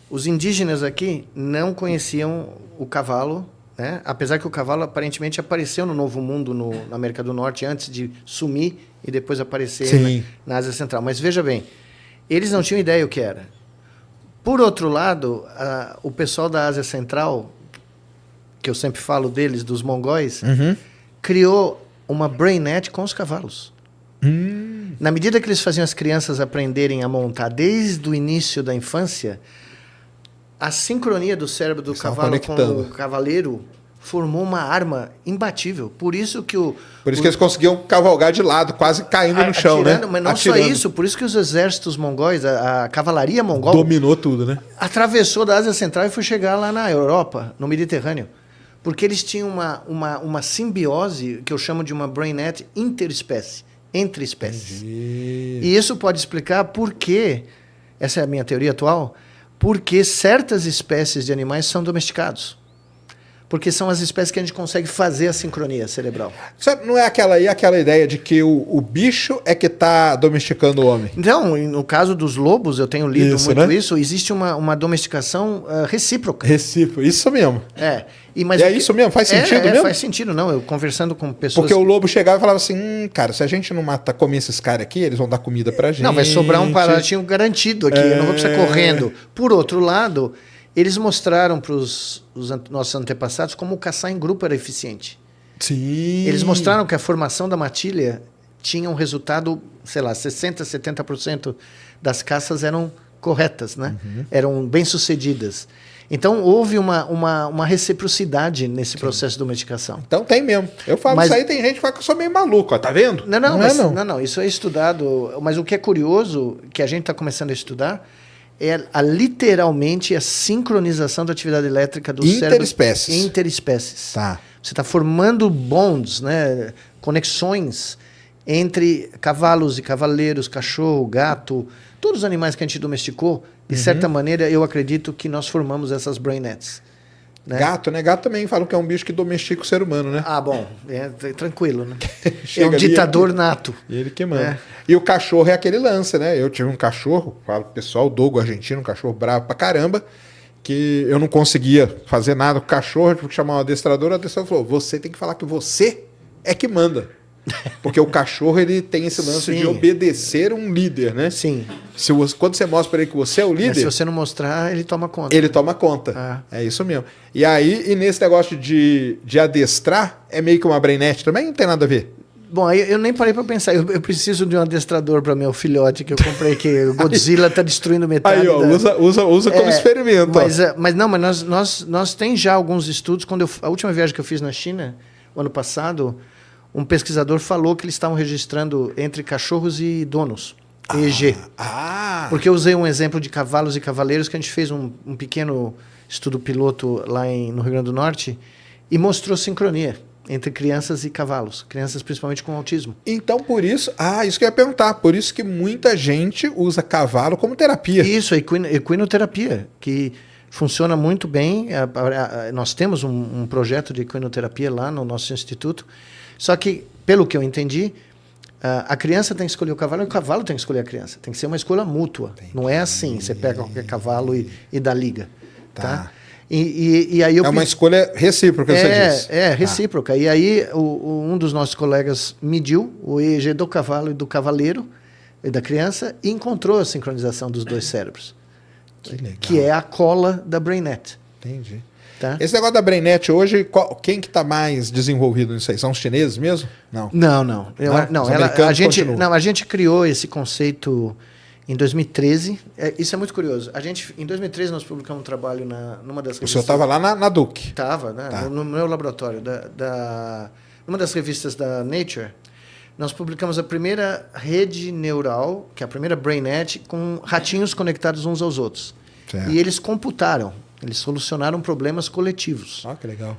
os indígenas aqui não conheciam o cavalo, né? Apesar que o cavalo aparentemente apareceu no Novo Mundo, na América do Norte, antes de sumir e depois aparecer na Ásia Central. Mas veja bem, eles não tinham ideia o que era. Por outro lado, o pessoal da Ásia Central, que eu sempre falo deles, dos mongóis, criou uma brainnet com os cavalos. Na medida que eles faziam as crianças aprenderem a montar desde o início da infância, a sincronia do cérebro do cavalo com o cavaleiro formou uma arma imbatível. Por isso que eles conseguiam cavalgar de lado, quase caindo no chão, né? Mas não só isso, por isso que os exércitos mongóis, a cavalaria mongol... dominou tudo, né? Atravessou da Ásia Central e foi chegar lá na Europa, no Mediterrâneo. Porque eles tinham uma simbiose, que eu chamo de uma brainnet interespécie, entre espécies. Entendi. E isso pode explicar por que, essa é a minha teoria atual, por que certas espécies de animais são domesticados. Porque são as espécies que a gente consegue fazer a sincronia cerebral. Sabe, não é aquela ideia de que o bicho é que está domesticando o homem? Então, no caso dos lobos, eu tenho lido isso, existe uma domesticação recíproca. Recíproca, isso mesmo. Isso mesmo? Faz sentido mesmo? Faz sentido, não. Eu conversando com pessoas... Porque o lobo chegava e falava assim, cara, se a gente não comer esses caras aqui, eles vão dar comida pra gente. Não, vai sobrar um paratinho garantido aqui, eu não vou precisar correndo. Por outro lado... Eles mostraram para os nossos antepassados como o caçar em grupo era eficiente. Sim. Eles mostraram que a formação da matilha tinha um resultado, sei lá, 60%, 70% das caças eram corretas, né? Eram bem-sucedidas. Então, houve uma reciprocidade nesse processo de domesticação. Então, tem mesmo. Eu falo isso aí, tem gente que fala que eu sou meio maluco, ó, tá vendo? Não, isso é estudado. Mas o que é curioso, que a gente está começando a estudar, é literalmente a sincronização da atividade elétrica do cérebro interespécies. Tá. Você está formando bonds, né? Conexões entre cavalos e cavaleiros, cachorro, gato, todos os animais que a gente domesticou. De certa maneira, eu acredito que nós formamos essas brainets. Né? Gato, né? Gato também falam que é um bicho que domestica o ser humano, né? Ah, bom. É tranquilo, né? É um ditador nato. E ele que manda. E o cachorro é aquele lance, né? Eu tive um cachorro, falo pro pessoal, o Dogo argentino, um cachorro bravo pra caramba, que eu não conseguia fazer nada com o cachorro, tive que chamar um adestrador, o adestrador falou, você tem que falar que você é que manda. Porque o cachorro, ele tem esse lance de obedecer um líder, né? Sim. Quando você mostra para ele que você é o líder... Mas se você não mostrar, ele toma conta. Ele toma conta. É isso mesmo. E aí, nesse negócio de adestrar, é meio que uma brainnet também? Não tem nada a ver? Bom, aí eu nem parei para pensar. Eu preciso de um adestrador para meu filhote que eu comprei, que o Godzilla está destruindo metade. Aí, ó, usa como experimento. Mas nós tem já alguns estudos. A última viagem que eu fiz na China, o ano passado, um pesquisador falou que eles estavam registrando entre cachorros e donos, EEG. Porque eu usei um exemplo de cavalos e cavaleiros, que a gente fez um pequeno estudo piloto lá no Rio Grande do Norte, e mostrou sincronia entre crianças e cavalos, crianças principalmente com autismo. Então, por isso... isso que eu ia perguntar. Por isso que muita gente usa cavalo como terapia. Isso, a equinoterapia, que funciona muito bem. Nós temos um projeto de equinoterapia lá no nosso instituto. Só que, pelo que eu entendi, a criança tem que escolher o cavalo e o cavalo tem que escolher a criança. Tem que ser uma escolha mútua. Entendi. Não é assim, você pega qualquer cavalo e dá liga. Tá? E aí uma escolha recíproca, você disse. É, recíproca. E aí um dos nossos colegas mediu o EEG do cavalo e do cavaleiro e da criança e encontrou a sincronização dos dois cérebros. Que legal. Que é a cola da brainnet. Entendi. Tá? Esse negócio da brainnet hoje, quem que está mais desenvolvido nisso aí? São os chineses mesmo? Não. A gente criou esse conceito em 2013. Isso é muito curioso. Em 2013 nós publicamos um trabalho numa das revistas. O senhor estava lá na Duke? Estava, né? Tá. No meu laboratório. Numa das revistas da Nature, nós publicamos a primeira rede neural, que é a primeira brainnet, com ratinhos conectados uns aos outros. Certo. E eles computaram. Eles solucionaram problemas coletivos. Que legal.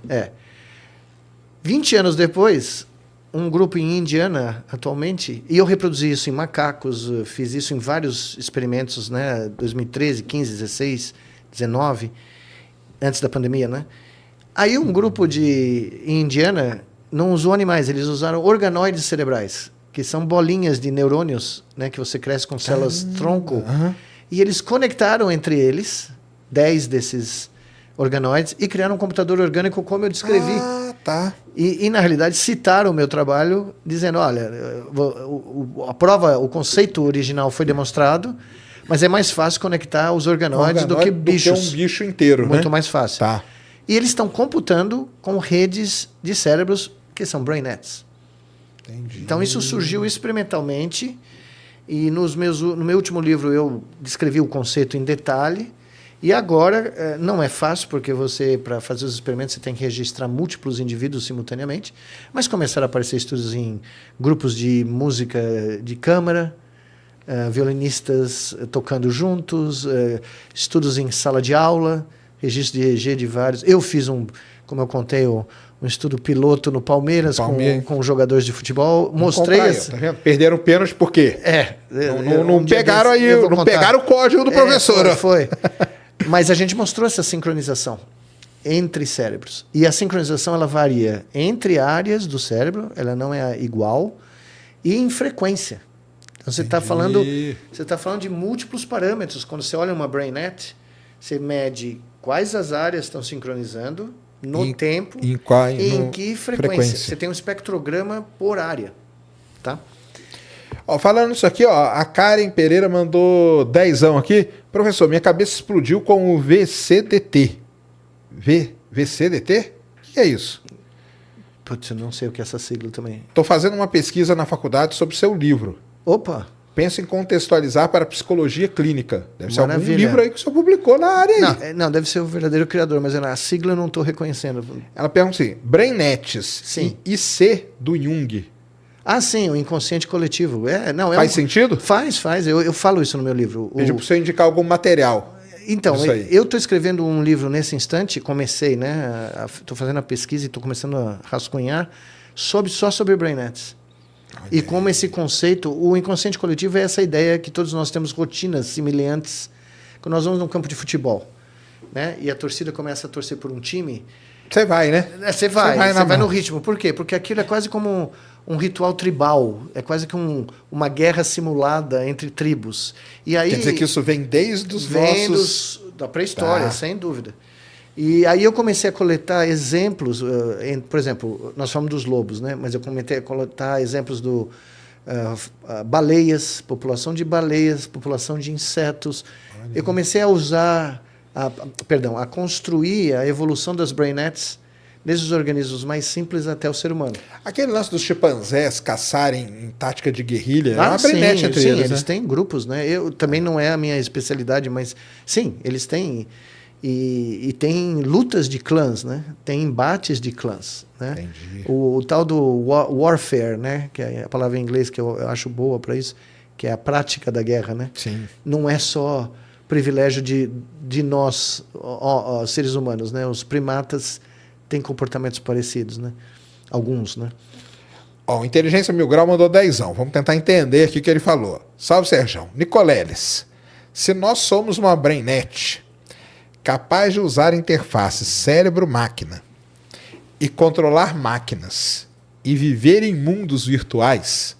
20 anos depois, um grupo em Indiana, atualmente, e eu reproduzi isso em macacos, fiz isso em vários experimentos, né? 2013, 15, 16, 19, antes da pandemia, né? Aí um grupo em Indiana não usou animais, eles usaram organoides cerebrais, que são bolinhas de neurônios, né? Que você cresce com células tronco. E eles conectaram entre eles, 10 desses organoides e criaram um computador orgânico como eu descrevi. Ah, tá. E na realidade, citaram o meu trabalho dizendo, olha, a prova, o conceito original foi demonstrado, mas é mais fácil conectar os organoides do que bichos. Do que um bicho inteiro, Muito mais fácil. Tá. E eles estão computando com redes de cérebros que são brain nets. Entendi. Então, isso surgiu experimentalmente. E no meu último livro, eu descrevi o conceito em detalhe. E agora, não é fácil, porque para fazer os experimentos, você tem que registrar múltiplos indivíduos simultaneamente. Mas começaram a aparecer estudos em grupos de música de câmara, violinistas tocando juntos, estudos em sala de aula, registro de EEG de vários. Eu fiz como eu contei, um estudo piloto no Palmeiras com jogadores de futebol. Mostrei tá vendo? Perderam pênalti por quê? Não pegaram pegaram o código do professor. Foi. Mas a gente mostrou essa sincronização entre cérebros. E a sincronização ela varia entre áreas do cérebro, ela não é igual, e em frequência. Então você está falando de múltiplos parâmetros. Quando você olha uma BrainNet, você mede quais as áreas estão sincronizando no tempo e em que frequência. Você tem um espectrograma por área. Tá? Falando isso aqui, a Karen Pereira mandou 10 aqui. Professor, minha cabeça explodiu com o VCDT. VCDT? O que é isso? Putz, eu não sei o que é essa sigla também. Estou fazendo uma pesquisa na faculdade sobre seu livro. Opa! Penso em contextualizar para a psicologia clínica. Deve ser algum livro aí que o senhor publicou na área aí. Não, deve ser o verdadeiro criador, mas a sigla eu não estou reconhecendo. Ela pergunta assim, BrainNets e IC do Jung. Ah, sim, o inconsciente coletivo. Faz sentido? Faz. Eu falo isso no meu livro. Pedi para você indicar algum material. Então, eu estou escrevendo um livro nesse instante, comecei, né? Estou fazendo a pesquisa e estou começando a rascunhar só sobre BrainNets. E como esse conceito, o inconsciente coletivo é essa ideia que todos nós temos rotinas semelhantes quando nós vamos num campo de futebol, né? E a torcida começa a torcer por um time. Você vai, né? Você vai no ritmo. Por quê? Porque aquilo é quase como um ritual tribal. É quase que uma guerra simulada entre tribos. E aí, quer dizer que isso vem desde os nossos... da pré-história, sem dúvida. E aí eu comecei a coletar exemplos. Por exemplo, nós falamos dos lobos, né? Mas eu comecei a coletar exemplos do baleias, população de baleias, população de insetos. Olha. Eu comecei a usar... a construir a evolução das BrainNets desde os organismos mais simples até o ser humano. Aquele lance dos chimpanzés caçarem em tática de guerrilha, é uma BrainNet entre eles, eles têm grupos, né? Eu também não é a minha especialidade, mas sim, eles têm e tem lutas de clãs, né? Tem embates de clãs, né? Entendi. O tal do warfare, né? Que é a palavra em inglês que eu acho boa para isso, que é a prática da guerra, né? Sim. Não é só privilégio de nós, seres humanos, né? Os primatas têm comportamentos parecidos, né? Alguns, né? Inteligência Mil Grau mandou 10. Vamos tentar entender aqui o que ele falou. Salve, Sérgio. Nicoleles, se nós somos uma BrainNet capaz de usar interfaces cérebro-máquina e controlar máquinas e viver em mundos virtuais,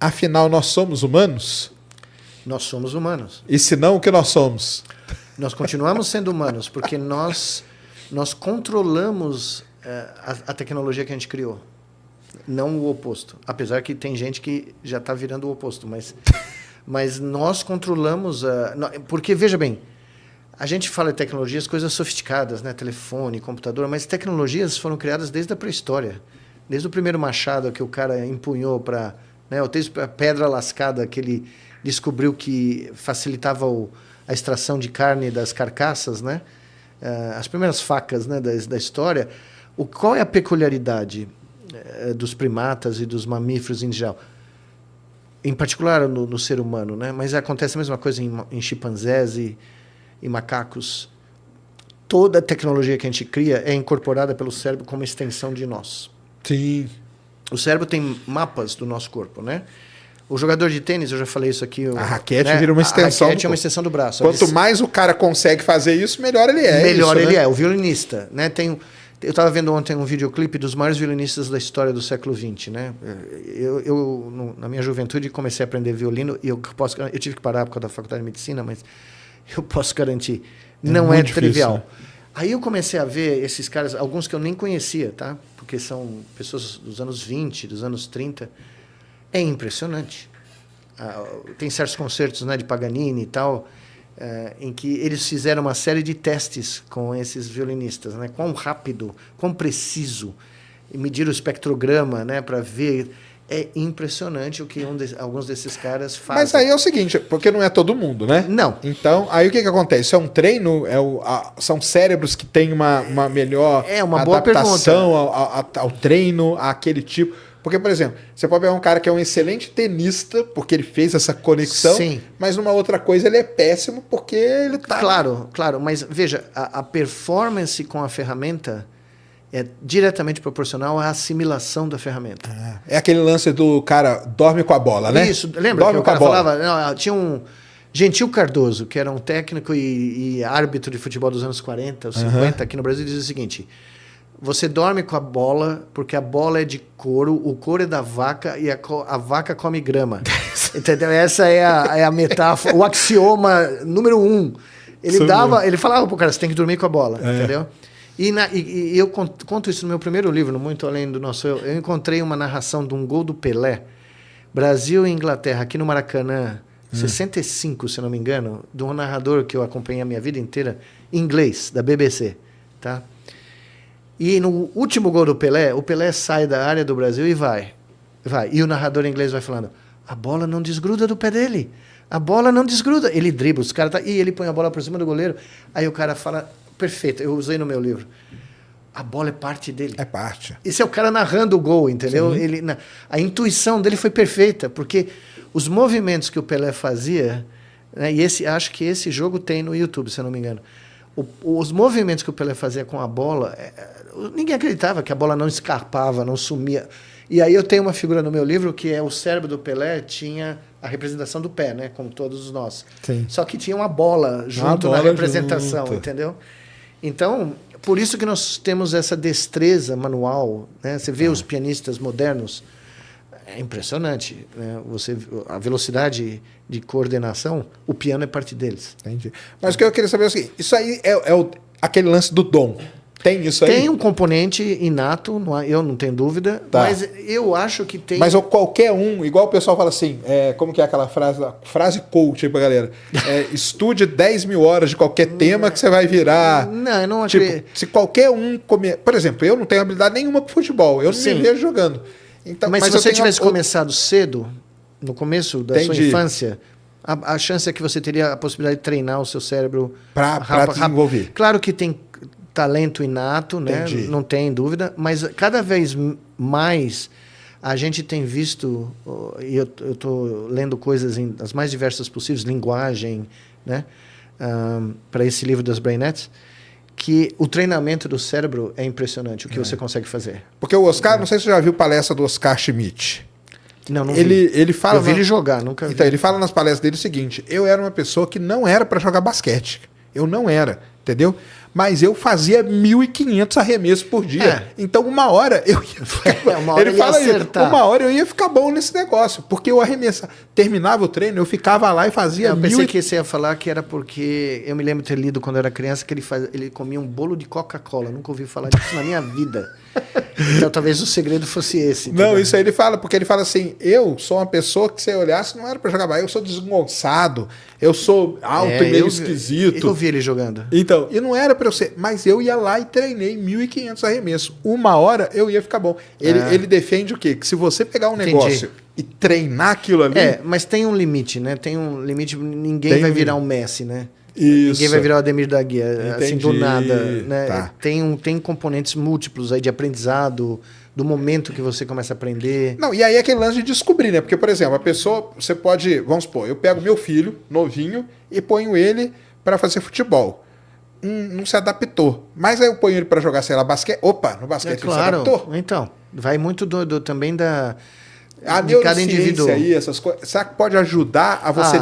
afinal nós somos humanos? Nós somos humanos. E se não, o que nós somos? Nós continuamos sendo humanos, porque nós controlamos a tecnologia que a gente criou, não o oposto. Apesar que tem gente que já está virando o oposto, mas nós controlamos... porque, veja bem, a gente fala de tecnologias, coisas sofisticadas, né? Telefone, computador, mas tecnologias foram criadas desde a pré-história. Desde o primeiro machado que o cara empunhou para... Né? Desde a pedra lascada que ele descobriu que facilitava a extração de carne das carcaças, né? As primeiras facas, né, da história. Qual é a peculiaridade dos primatas e dos mamíferos em geral? Em particular no ser humano, né? Mas acontece a mesma coisa em chimpanzés e macacos. Toda a tecnologia que a gente cria é incorporada pelo cérebro como extensão de nós. Sim. O cérebro tem mapas do nosso corpo, né? O jogador de tênis, eu já falei isso aqui... A raquete vira uma extensão. A raquete é uma extensão do braço. Quanto mais o cara consegue fazer isso, melhor ele é. Melhor ele é. O violinista, né? Eu estava vendo ontem um videoclipe dos maiores violinistas da história do século XX, né? Na minha juventude, comecei a aprender violino e eu tive que parar por causa da faculdade de medicina, mas eu posso garantir, não é trivial. Difícil, né? Aí eu comecei a ver esses caras, alguns que eu nem conhecia, tá? Porque são pessoas dos anos 20, dos anos 30. É impressionante. Tem certos concertos, né, de Paganini e tal, em que eles fizeram uma série de testes com esses violinistas, né? Quão rápido, quão preciso, e mediram o espectrograma, né, para ver. É impressionante o que alguns desses caras fazem. Mas aí é o seguinte, porque não é todo mundo, né? Não. Então, aí o que acontece? É um treino, são cérebros que têm uma melhor uma boa adaptação ao treino, àquele tipo. Porque, por exemplo, você pode pegar um cara que é um excelente tenista, porque ele fez essa conexão, sim, mas numa outra coisa ele é péssimo porque ele tá... Claro, mas veja, a performance com a ferramenta é diretamente proporcional à assimilação da ferramenta. É aquele lance do cara dorme com a bola, né? Isso, lembra dorme que o cara falava? Não, tinha um Gentil Cardoso, que era um técnico e árbitro de futebol dos anos 40, 50, aqui no Brasil, dizia o seguinte: você dorme com a bola porque a bola é de couro, o couro é da vaca e a vaca come grama. Entendeu? Essa é a metáfora, o axioma número 1. Ele falava pro cara, você tem que dormir com a bola, entendeu? E eu conto isso no meu primeiro livro, no Muito Além do Nosso Eu encontrei uma narração de um gol do Pelé, Brasil e Inglaterra, aqui no Maracanã, 65, se não me engano, de um narrador que eu acompanhei a minha vida inteira, em inglês, da BBC, tá? E no último gol do Pelé, o Pelé sai da área do Brasil e vai. E o narrador em inglês vai falando, a bola não desgruda do pé dele, a bola não desgruda. Ele dribla, os caras e ele põe a bola por cima do goleiro, aí o cara fala... Perfeito, eu usei no meu livro. A bola é parte dele. É parte. Esse é o cara narrando o gol, entendeu? A intuição dele foi perfeita, porque os movimentos que o Pelé fazia, né, e acho que esse jogo tem no YouTube, se eu não me engano. Os movimentos que o Pelé fazia com a bola, ninguém acreditava que a bola não escapava, não sumia. E aí eu tenho uma figura no meu livro que é o cérebro do Pelé tinha a representação do pé, né, como todos nós. Sim. Só que tinha uma bola junto na representação, entendeu? Então, por isso que nós temos essa destreza manual, né? Você vê os pianistas modernos, é impressionante, né? A velocidade de coordenação, o piano é parte deles. Entendi. Mas o que eu queria saber é o seguinte, isso aí é aquele lance do dom. Tem isso aí? Tem um componente inato, eu não tenho dúvida, mas eu acho que tem... Mas qualquer um, igual o pessoal fala assim, como que é aquela frase coach aí pra galera, estude 10 mil horas de qualquer tema que você vai virar... Não, eu não acredito. Tipo, se qualquer um... Por exemplo, eu não tenho habilidade nenhuma com futebol, eu não me vejo jogando. Então, mas se você tivesse começado cedo, no começo da sua infância... A chance é que você teria a possibilidade de treinar o seu cérebro... Para desenvolver. Claro que tem... talento inato, né? Não tem dúvida, mas cada vez mais a gente tem visto, e eu estou lendo coisas as mais diversas possíveis, linguagem, né? Para esse livro das Brainettes, que o treinamento do cérebro é impressionante, o que você consegue fazer. Porque o Oscar, não sei se você já viu palestra do Oscar Schmidt. Não vi. Ele fala, eu vi ele jogar, nunca vi. Então, ele fala nas palestras dele o seguinte, eu era uma pessoa que não era para jogar basquete. Eu não era, entendeu? Mas eu fazia 1.500 arremessos por dia. Então, uma hora eu ia ficar... ele fala isso, uma hora eu ia ficar bom nesse negócio. Porque eu arremessava. Terminava o treino, eu ficava lá e fazia... Eu pensei que você ia falar que era porque... Eu me lembro de ter lido quando eu era criança que ele comia um bolo de Coca-Cola. Nunca ouvi falar disso na minha vida. Então, talvez o segredo fosse esse. Entendeu? Não, isso aí ele fala, porque ele fala assim, eu sou uma pessoa que, se você olhasse, não era para jogar mais. Eu sou desgonçado, eu sou alto e meio esquisito. Eu vi ele jogando. Então, e não era para eu ser... Mas eu ia lá e treinei 1.500 arremessos. Uma hora eu ia ficar bom. Ele defende o quê? Que se você pegar um negócio e treinar aquilo ali... mas tem um limite, né? Tem um limite, ninguém vai virar um Messi, né? Isso. Ninguém vai virar o Ademir da Guia, assim, do nada. Né? Tá. Tem componentes múltiplos aí de aprendizado, do momento que você começa a aprender. Não, e aí é aquele lance de descobrir, né? Porque, por exemplo, a pessoa, você pode... Vamos supor, eu pego meu filho, novinho, e ponho ele para fazer futebol. Não se adaptou. Mas aí eu ponho ele para jogar, sei lá, basquete. Opa, no basquete ele se adaptou. Então, vai muito também A de cada indivíduo. Aí, essas coisas, será que pode ajudar a você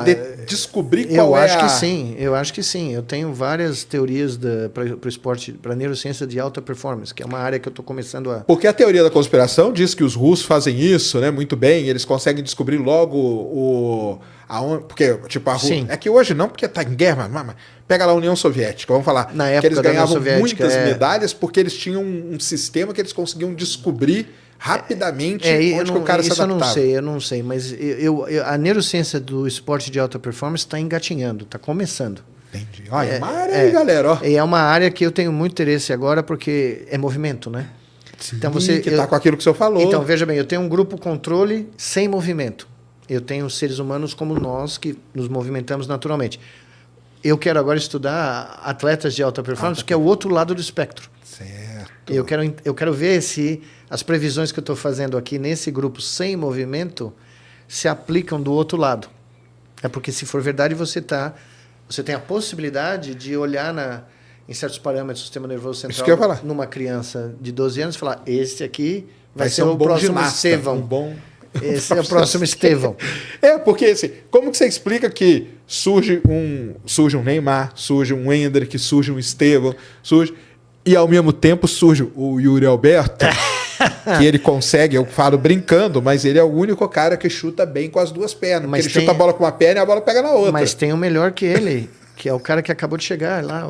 descobrir qual eu é acho que sim, eu acho que sim. Eu tenho várias teorias para o esporte, para neurociência de alta performance, que é uma área que eu estou começando a... Porque a teoria da conspiração diz que os russos fazem isso, né, muito bem, eles conseguem descobrir logo porque, tipo, a Rússia... É que hoje não, porque está em guerra, mas pega lá a União Soviética, vamos falar, na época que eles ganhavam da muitas medalhas porque eles tinham um sistema que eles conseguiam descobrir rapidamente onde que o cara se adaptava. Eu não sei, mas a neurociência do esporte de alta performance está engatinhando, está começando. Entendi. Olha, é uma área aí, galera. Ó. É uma área que eu tenho muito interesse agora, porque é movimento, né? Sim, então você está com aquilo que o senhor falou. Então, veja bem, eu tenho um grupo controle sem movimento. Eu tenho seres humanos como nós, que nos movimentamos naturalmente. Eu quero agora estudar atletas de alta performance, que é o outro lado do espectro. Certo. Eu quero ver se as previsões que eu estou fazendo aqui nesse grupo sem movimento se aplicam do outro lado. É porque, se for verdade, você tem a possibilidade de olhar em certos parâmetros do sistema nervoso central numa criança de 12 anos e falar: esse aqui vai ser o próximo Estevão. Esse é o próximo Estevão. Porque assim, como que você explica que surge um Neymar, surge um Hendrick, surge um Estevão, e ao mesmo tempo surge o Yuri Alberto, que ele consegue, eu falo brincando, mas ele é o único cara que chuta bem com as duas pernas. Porque ele chuta a bola com uma perna e a bola pega na outra. Mas tem o melhor que ele, que é o cara que acabou de chegar lá,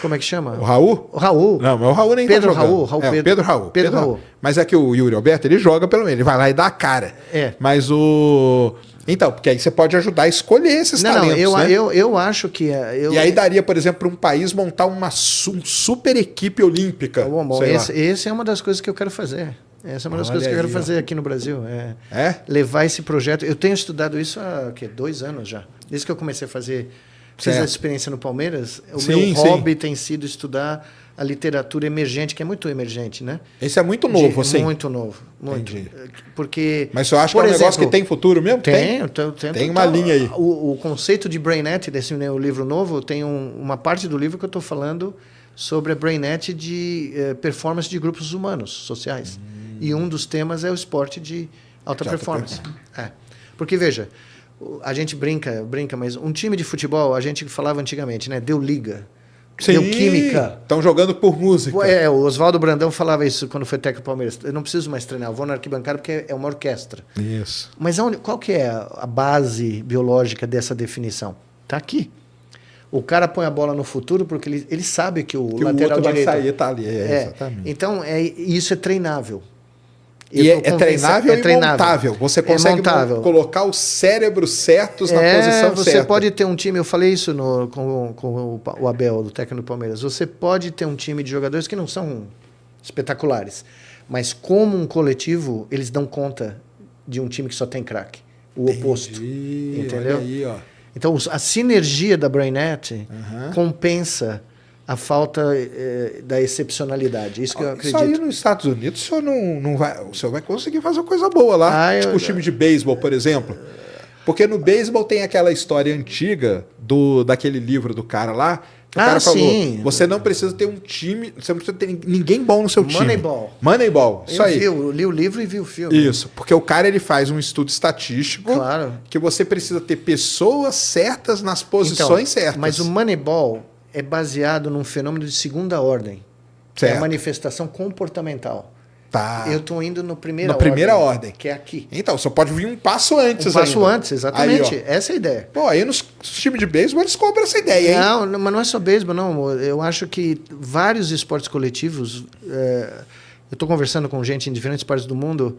como é que chama? O Raul? O Raul. Não, mas o Raul nem Pedro tá jogando. Pedro Raul. Mas é que o Yuri Alberto, ele joga pelo menos, ele vai lá e dá a cara. Mas Então, porque aí você pode ajudar a escolher esses talentos, né? Eu acho que... E aí daria, por exemplo, para um país montar uma super equipe olímpica. Essa é uma das coisas que eu quero fazer. Essa é uma das coisas que eu quero fazer aqui no Brasil. Levar esse projeto... Eu tenho estudado isso há 2 anos já. Desde que eu comecei a fiz essa experiência no Palmeiras, meu hobby tem sido estudar a literatura emergente, que é muito emergente, né? Esse é muito novo, assim? Muito novo, muito. Porque, mas eu acho que é um negócio que tem futuro mesmo? Tem uma linha aí. O conceito de BrainNet, desse meu livro novo, tem uma parte do livro que eu estou falando sobre a BrainNet de performance de grupos humanos, sociais. E um dos temas é o esporte de alta performance. Porque, veja, a gente brinca, mas um time de futebol, a gente falava antigamente, né? Deu liga. Sim, deu química. Estão jogando por música. O Oswaldo Brandão falava isso quando foi técnico do Palmeiras. Eu não preciso mais treinar, eu vou na arquibancada porque é uma orquestra. Isso. Mas qual que é a base biológica dessa definição? Está aqui. O cara põe a bola no futuro porque ele sabe que o lateral direito vai sair, tá ali. Exatamente. Então, isso é treinável. E é treinável e montável. Você consegue colocar os cérebros certos na posição certa. Você pode ter um time, eu falei isso com o Abel, do técnico do Palmeiras, você pode ter um time de jogadores que não são espetaculares, mas como um coletivo, eles dão conta de um time que só tem craque. O oposto. Entendeu? Olha aí, ó. Então, a sinergia da BrainNet compensa a falta da excepcionalidade. Isso que eu acredito. Isso aí nos Estados Unidos, o senhor vai conseguir fazer uma coisa boa lá. Tipo o time de beisebol, por exemplo. Porque no beisebol tem aquela história antiga daquele livro do cara lá. O cara falou, você não precisa ter um time, você não precisa ter ninguém bom no seu time. Moneyball. Isso aí. Eu li o livro e vi o filme. Isso, porque o cara ele faz um estudo estatístico que você precisa ter pessoas certas nas posições certas. Mas o Moneyball é baseado num fenômeno de segunda ordem. Que é a manifestação comportamental. Tá. Eu estou indo na primeira ordem. Que é aqui. Então, você pode vir um passo antes ainda. Antes, exatamente. Aí, essa é a ideia. Pô, aí nos times de beisebol eles cobram essa ideia, hein? Não, mas não é só beisebol, não. Eu acho que vários esportes coletivos... eu estou conversando com gente em diferentes partes do mundo,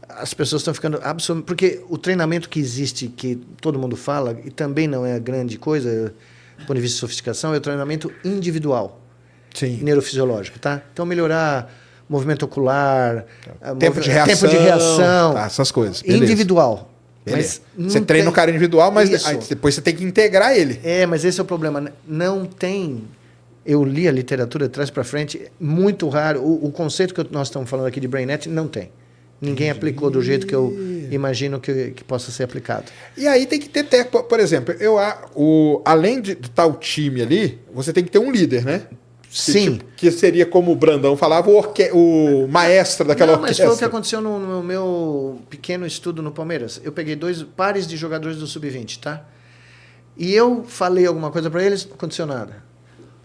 as pessoas estão ficando absolutamente... Porque o treinamento que existe, que todo mundo fala, e também não é grande coisa... do ponto de vista de sofisticação, é o treinamento individual, neurofisiológico, tá? Então, melhorar movimento ocular, tempo de reação, essas coisas. Individual. Mas você treina o cara individual, mas depois você tem que integrar ele. Mas esse é o problema. Não tem... Eu li a literatura de trás para frente, muito raro. O conceito que nós estamos falando aqui de BrainNet não tem. Ninguém aplicou do jeito que eu imagino que possa ser aplicado. E aí tem que ter, por exemplo, além de estar o time ali, você tem que ter um líder, né? Sim. Que seria como o Brandão falava, o maestro daquela orquestra. Mas foi o que aconteceu no meu pequeno estudo no Palmeiras. Eu peguei 2 pares de jogadores do Sub-20, tá? E eu falei alguma coisa para eles, não aconteceu nada.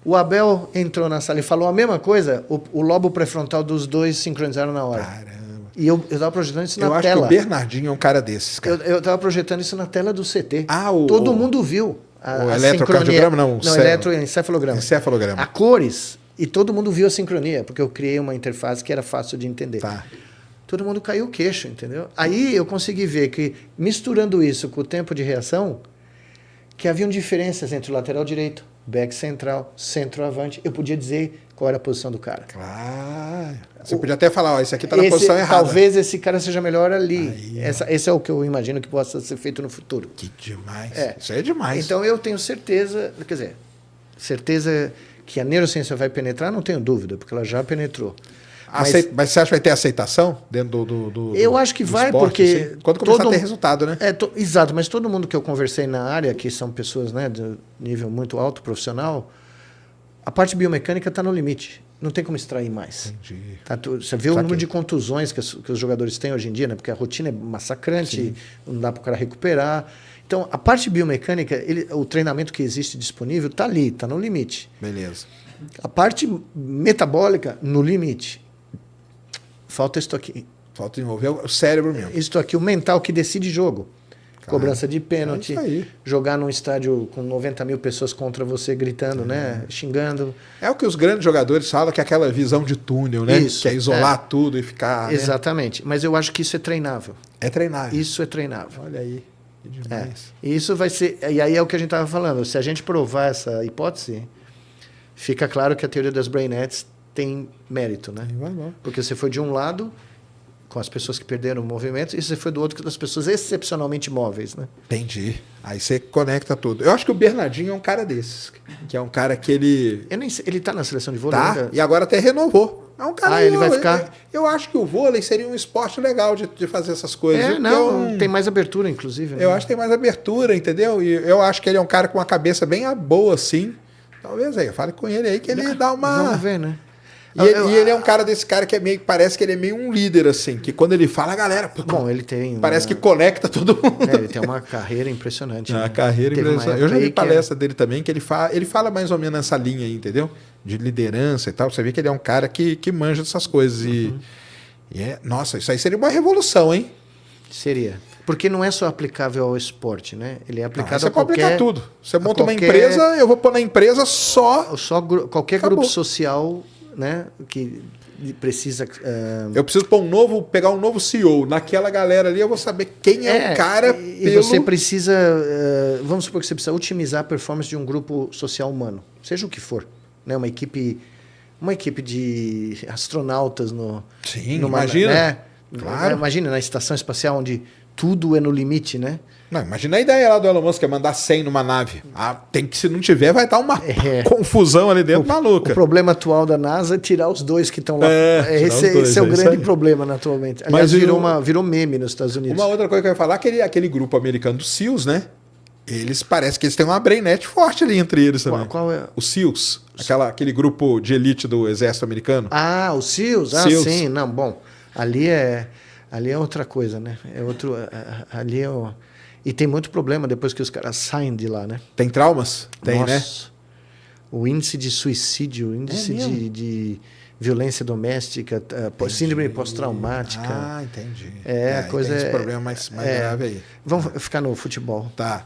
O Abel entrou na sala e falou a mesma coisa, o lobo pré-frontal dos 2 sincronizaram na hora. Caramba. E eu tava projetando isso na tela. Eu acho que o Bernardinho é um cara desses, cara. Eu tava projetando isso na tela do CT. Ah, todo mundo viu. O eletrocardiograma, não? Não, eletroencefalograma. Encefalograma. A cores, e todo mundo viu a sincronia, porque eu criei uma interface que era fácil de entender. Tá. Todo mundo caiu o queixo, entendeu? Aí eu consegui ver que, misturando isso com o tempo de reação, que haviam diferenças entre o lateral direito, back central, centroavante. Eu podia dizer qual era a posição do cara. Claro. Você podia até falar, ó, esse aqui está na posição errada. Talvez esse cara seja melhor ali. Esse é o que eu imagino que possa ser feito no futuro. Que demais. Isso aí é demais. Então eu tenho certeza, quer dizer, certeza que a neurociência vai penetrar, não tenho dúvida, porque ela já penetrou. Mas você acha que vai ter aceitação dentro do eu acho que vai, esporte, porque... assim? Quando começar a ter resultado, né? Exato, mas todo mundo que eu conversei na área, que são pessoas, né, de nível muito alto, profissional, a parte biomecânica está no limite. Não tem como extrair mais. Entendi. Você vê o número de contusões que os jogadores têm hoje em dia, né? Porque a rotina é massacrante, sim, não dá para o cara recuperar. Então, a parte biomecânica, o treinamento que existe disponível está ali, está no limite. Beleza. A parte metabólica, no limite. Falta isso aqui. Falta envolver o cérebro mesmo. Isso aqui, o mental que decide jogo. Cobrança de pênalti, jogar num estádio com 90 mil pessoas contra você gritando, né? Xingando. É o que os grandes jogadores falam, que é aquela visão de túnel, né? Isso, que é isolar tudo e ficar... Exatamente. Né? Mas eu acho que isso é treinável. É treinável. Isso é treinável. Olha aí, que demais. E isso vai ser... E aí é o que a gente estava falando. Se a gente provar essa hipótese, fica claro que a teoria das brainettes tem mérito, né? Porque você foi de um lado... com as pessoas que perderam o movimento, e você foi do outro com as pessoas excepcionalmente móveis, né? Entendi. Aí você conecta tudo. Eu acho que o Bernardinho é um cara desses, que é um cara que ele... Eu nem sei, ele tá na seleção de vôlei? Tá, e agora até renovou. É um cara... ele vai ficar... Eu acho que o vôlei seria um esporte legal de fazer essas coisas. Tem mais abertura, inclusive. Né? Eu acho que tem mais abertura, entendeu? E eu acho que ele é um cara com uma cabeça bem boa, assim. Talvez aí, fale com ele aí que ele dá uma... Vamos ver, né? E ele é um cara desse cara que é meio, parece que ele é meio um líder, assim, que quando ele fala, a galera... Bom, ele tem... Parece que conecta todo mundo. Ele tem uma carreira impressionante. Uma carreira impressionante. Eu já vi palestra dele também, que ele fala mais ou menos nessa linha aí, entendeu? De liderança e tal. Você vê que ele é um cara que manja dessas coisas. Nossa, isso aí seria uma revolução, hein? Seria. Porque não é só aplicável ao esporte, né? Ele é aplicado a qualquer... Você pode aplicar tudo. Você monta uma qualquer... empresa, eu vou pôr na empresa qualquer grupo social... Né, que precisa... Eu preciso pegar um novo CEO. Naquela galera ali, eu vou saber quem é o cara. E você precisa... vamos supor que você precisa otimizar a performance de um grupo social humano. Seja o que for. Né, uma equipe de astronautas imagina. Né, claro. Imagina na estação espacial, onde tudo é no limite, né? Não, imagina a ideia lá do Elon Musk, que é mandar 100 numa nave. Tem que, se não tiver, vai dar uma confusão ali dentro maluca. O problema atual da NASA é tirar os 2 que estão lá. Esse é o grande problema atualmente. Aliás, virou meme nos Estados Unidos. Uma outra coisa que eu ia falar é aquele grupo americano dos SEALs, né? Parece que eles têm uma brainnet forte ali entre eles também. Qual é? Os SEALs, aquele grupo de elite do exército americano. Ah, os SEALs? SEALs. Sim. Não, bom, ali é outra coisa, né? Ali é E tem muito problema depois que os caras saem de lá, né? Tem traumas? Tem, né? O índice de suicídio, o índice de violência doméstica, síndrome pós-traumática. Entendi. A coisa tem esse problema mais grave aí. Vamos ficar no futebol. Tá.